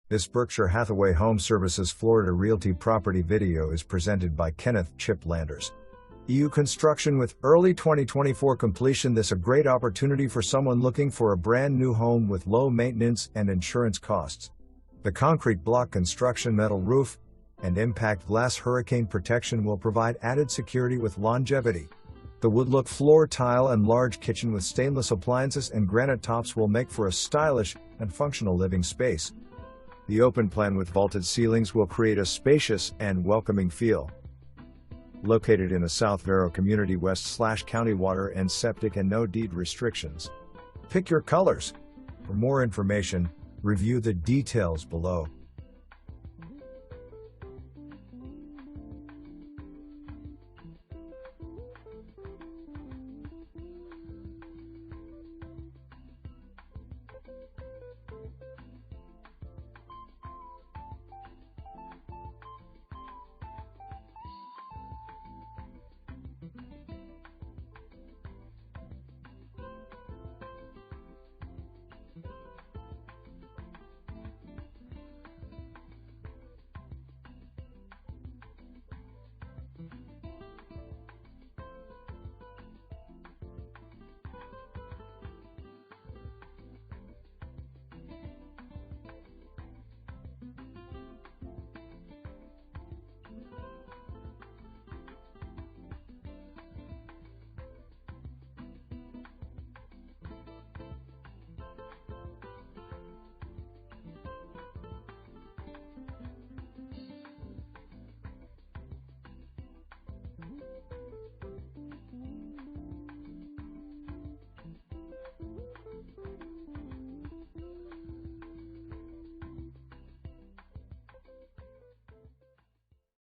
This Berkshire Hathaway HomeServices Florida Realty property video is presented by Kenneth Chip Landers. EU construction with early 2024 completion. This a great opportunity for someone looking for a brand new home with low maintenance and insurance costs. The concrete block construction, metal roof, and impact glass hurricane protection will provide added security with longevity. The wood look floor tile and large kitchen with stainless appliances and granite tops will make for a stylish and functional living space. The open plan with vaulted ceilings will create a spacious and welcoming feel. Located in the South Vero community, west/county water and septic and no deed restrictions. Pick your colors. For more information, review the details below.